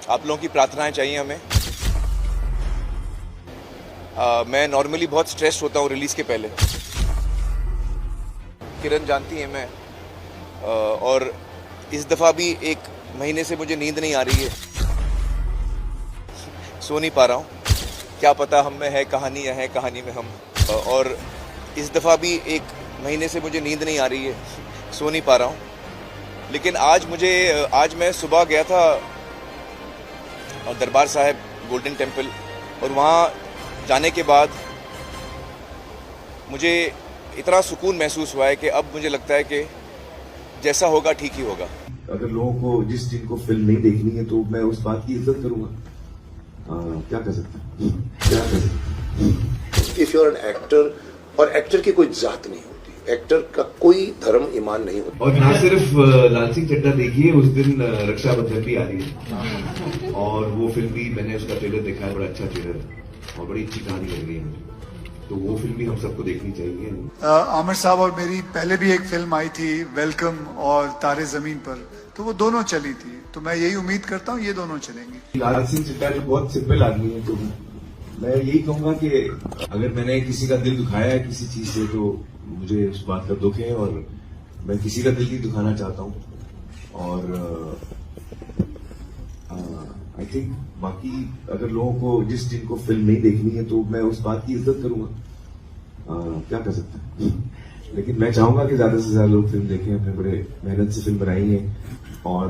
आप लोगों की प्रार्थनाएं चाहिए हमें। मैं नॉर्मली बहुत स्ट्रेस होता हूँ रिलीज़ के पहले। किरण जानती है मैं और इस दफ़ा भी 1 महीने से मुझे नींद नहीं आ रही है, सो नहीं पा रहा हूँ। क्या पता हम में है कहानी या है कहानी में हम। और इस दफ़ा भी 1 महीने से मुझे नींद नहीं आ रही है, सो नहीं पा रहा हूँ। लेकिन आज मैं सुबह गया था दरबार साहिब गोल्डन टेम्पल, और वहाँ जाने के बाद मुझे इतना सुकून महसूस हुआ है कि अब मुझे लगता है कि जैसा होगा ठीक ही होगा। अगर लोगों को जिनको फिल्म नहीं देखनी है तो मैं उस बात की इज्जत करूंगा। क्या कर सकते हैं। If you are an actor, और एक्टर की कोई जात नहीं होती, एक्टर का कोई धर्म ईमान नहीं होता। और ना सिर्फ लाल सिंह चड्ढा देखिए, उस दिन रक्षाबंधन भी आ रही है और वो फिल्म भी मैंने उसका ट्रेलर देखा है, बड़ा अच्छा ट्रेलर है और बड़ी अच्छी कहानी लग रही है मुझे, तो वो फिल्म भी हम सबको देखनी चाहिए। आमिर साहब और मेरी पहले भी एक फिल्म आई थी वेलकम और तारे जमीन पर, तो वो दोनों चली थी, तो मैं यही उम्मीद करता हूँ ये दोनों चलेंगी। लाल सिंह चड्ढा जो बहुत सिंपल आदमी है, तो मैं यही कहूंगा कि अगर मैंने किसी का दिल दुखाया है किसी चीज से तो मुझे उस बात का दुख है, और मैं किसी का दिल नहीं दुखाना चाहता हूँ। और आई थिंक बाकी अगर लोगों को जिनको फिल्म नहीं देखनी है तो मैं उस बात की इज्जत करूंगा। क्या कर सकते हैं। लेकिन मैं चाहूंगा कि ज्यादा से ज्यादा लोग फिल्म देखें, अपने बड़े मेहनत से फिल्म बनाई है, और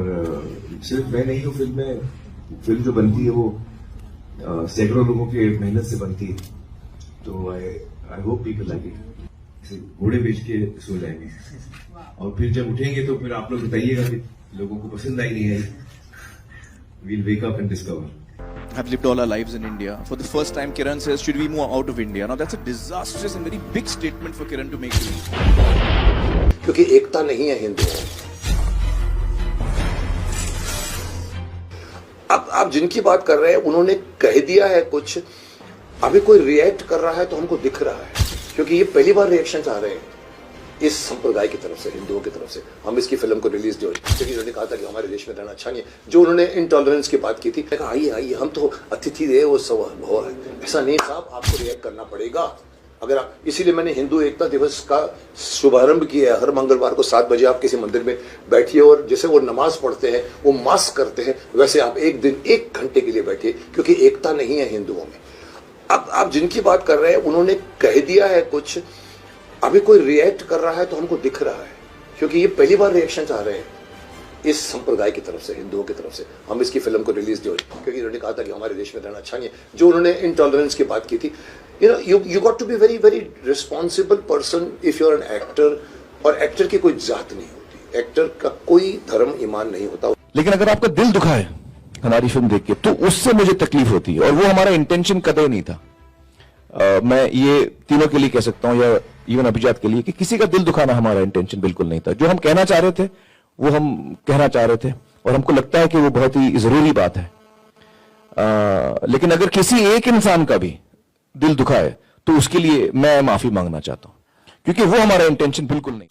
सिर्फ मैं नहीं हूँ, फिल्म जो बनती है वो सैकड़ों लोगों के मेहनत से बनती है, तो I hope people like it. घोड़े बेच के सो जाएंगे और फिर जब उठेंगे तो फिर आप लोग बताइएगा कि लोगों को पसंद आई नहीं आई। We'll wake up and discover. Have lived all our lives in India. For the first time, Kiran says, "Should we move out of India?" Now that's a disastrous and very big statement for Kiran to make to me. क्योंकि एकता नहीं है हिंदुओं। अब आप जिनकी बात कर रहे हैं उन्होंने कह दिया है कुछ, अभी कोई रिएक्ट कर रहा है तो हमको दिख रहा है, क्योंकि ये पहली बार रिएक्शन आ रहे हैं इस संप्रदाय की तरफ से, हिंदुओं की तरफ से। हम इसकी फिल्म को रिलीज जो, क्योंकि उन्होंने कहा था कि हमारे देश में रहना अच्छा नहीं है, जो उन्होंने इनटॉलरेंस की बात की थी, कहा आइए आइए, हम तो अतिथि देवो वो सब भव है। ऐसा नहीं साहब, आपको रिएक्ट करना पड़ेगा। अगर इसीलिए मैंने हिंदू एकता दिवस का शुभारंभ किया है। हर मंगलवार को 7 बजे आप किसी मंदिर में बैठिए और जैसे वो नमाज पढ़ते हैं, वो मास्क करते हैं, वैसे आप एक दिन 1 घंटे के लिए बैठिए, क्योंकि एकता नहीं है हिंदुओं में। अब आप जिनकी बात कर रहे हैं उन्होंने कह दिया है कुछ, अभी कोई रिएक्ट कर रहा है तो हमको दिख रहा है, क्योंकि ये पहली बार रिएक्शन आ रहे हैं इस संप्रदाय की तरफ से, हिंदुओं की तरफ से। हम इसकी फिल्म को रिलीज जो, क्योंकि उन्होंने कहा था कि हमारे देश में रहना अच्छा नहीं है, जो उन्होंने इनटॉलरेंस की बात की थी। You got to be very very responsible person if you are an actor, और एक्टर की कोई जात नहीं होती, एक्टर का कोई धर्म ईमान नहीं होता। लेकिन अगर आपका दिल दुखा है हमारी फिल्म देख के, तो उससे मुझे तकलीफ होती है, और वो हमारा इंटेंशन कदर नहीं था। मैं ये तीनों के लिए कह सकता हूं, या इवन अभिजात के लिए, कि किसी का दिल दुखाना हमारा इंटेंशन बिल्कुल नहीं था। जो हम कहना चाह रहे थे वो हम कहना चाह रहे थे, और हमको लगता है कि वो बहुत ही जरूरी बात है। लेकिन अगर किसी एक इंसान का भी दिल दुखा है तो उसके लिए मैं माफी मांगना चाहता हूं, क्योंकि वो हमारा इंटेंशन बिल्कुल नहीं।